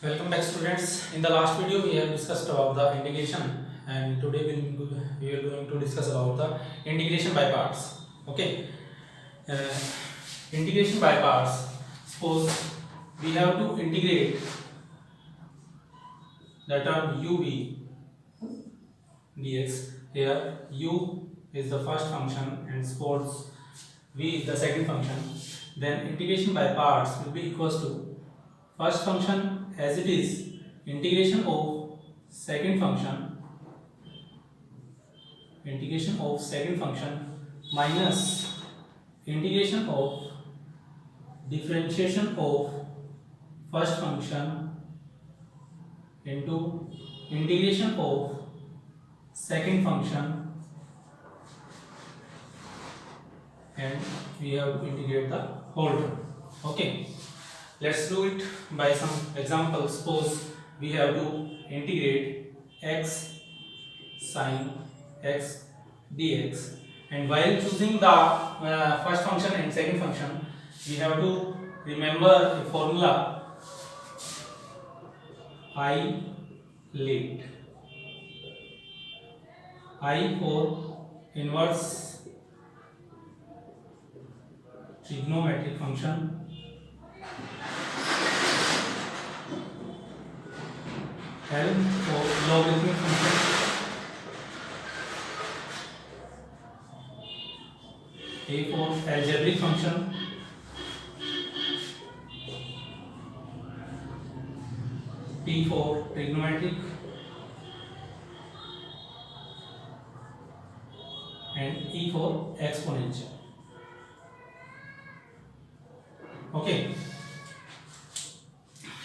Welcome back, students. In the last video we have discussed about the integration, and today we are going to discuss about the integration by parts. Okay. uh, Integration by parts. Suppose we have to integrate the term ub dx. Here u is the first function and suppose v is the second function. Then integration by parts will be equals to first function as it is, integration of second function minus integration of differentiation of first function into integration of second function, and we have to integrate the whole term. Okay, let's do it by some examples. Suppose we have to integrate x sin x dx, and while choosing the first function and second function, we have to remember a formula I lit. I for inverse trigonometric function, L for logarithmic function, A for algebraic function, T for trigonometric, and E for exponential. Okay.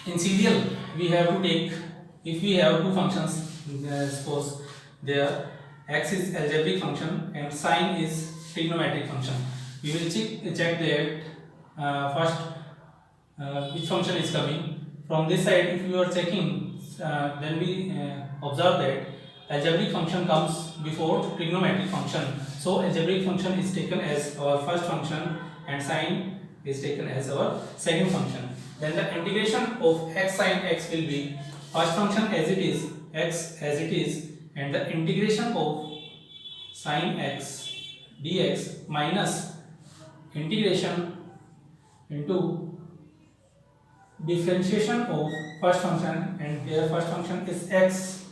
In serial, we have to take, if we have two functions, suppose their x is algebraic function and sine is trigonometric function, we will check that first which function is coming from this side. If you are checking, then we observe that algebraic function comes before trigonometric function, so algebraic function is taken as our first function and sine is taken as our second function. Then the integration of x sin x will be first function as it is, x as it is, and the integration of sin x dx minus integration into differentiation of first function, and their first function is x,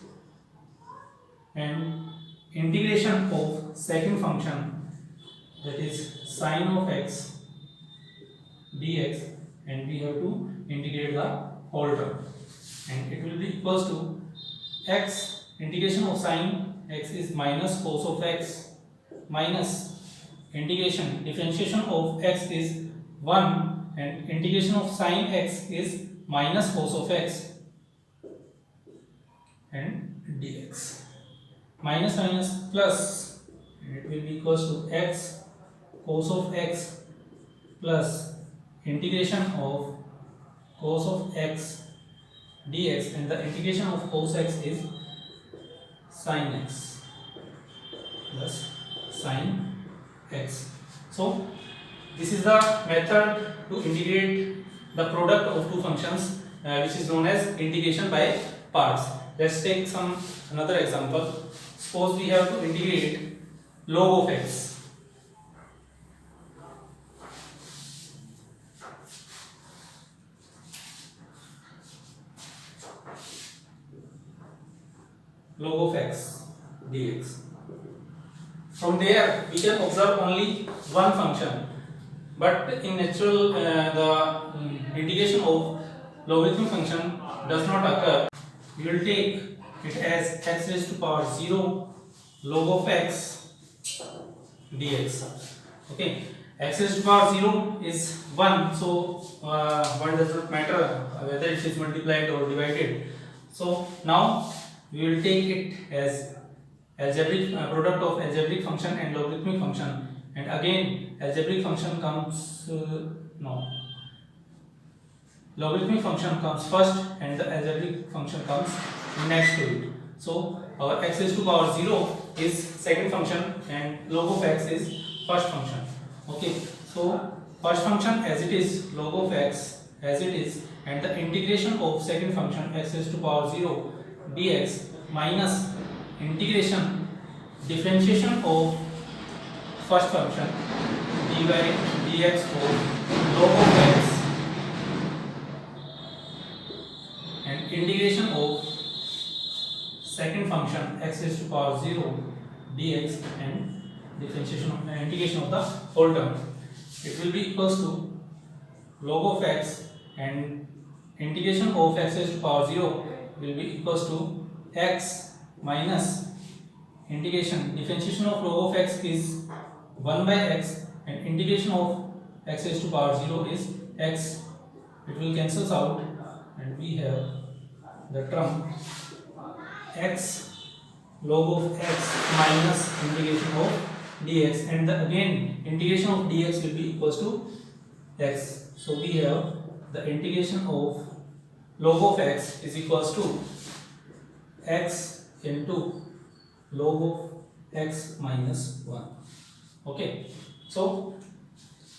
and integration of second function, that is sin of x dx, and we have to integrate the whole term, and it will be equals to x integration of sin x is minus cos of x minus integration differentiation of x is 1 and integration of sin x is minus cos of x, and dx minus minus plus, and it will be equals to x cos of x plus integration of cos of x dx, and the integration of cos x is sin x plus sin x. So this is the method to integrate the product of two functions, which is known as integration by parts. Let's take another example. Suppose we have to integrate log of x. Log of x dx. From there we can observe only one function, but in natural the integration of logarithmic function does not occur. We will take it as x raised to power 0 log of x dx. Okay, x raised to power 0 is 1, so 1 does not matter whether it is multiplied or divided. So now we will take it as algebraic product of algebraic function and logarithmic function, and again algebraic function comes logarithmic function comes first and the algebraic function comes next to it. So our x raised to power 0 is second function and log of x is first function. Okay, so first function as it is log of x as it is, and the integration of second function x raised to power 0 dx minus integration differentiation of first function dy dx of log of x and integration of second function x raised to power 0 dx and differentiation of integration of the whole term. It will be equals to log of x and integration of x raised to power 0 will be equals to x minus integration differentiation of log of x is 1 by x and integration of x raised to power 0 is x. It will cancels out and we have the term x log of x minus integration of dx, and the again integration of dx will be equals to x. So we have the integration of log of x is equals to x into log of x minus 1. Okay, so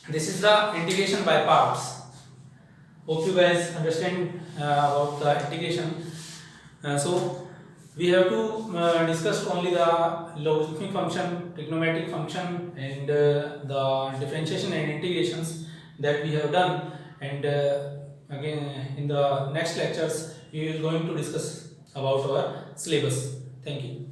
this is the integration by parts. Hope you guys understand about the integration. So we have to discuss only the logarithmic function, trigonometric function, and the differentiation and integrations that we have done. And again in the next lectures we will going to discuss about our syllabus. Thank you.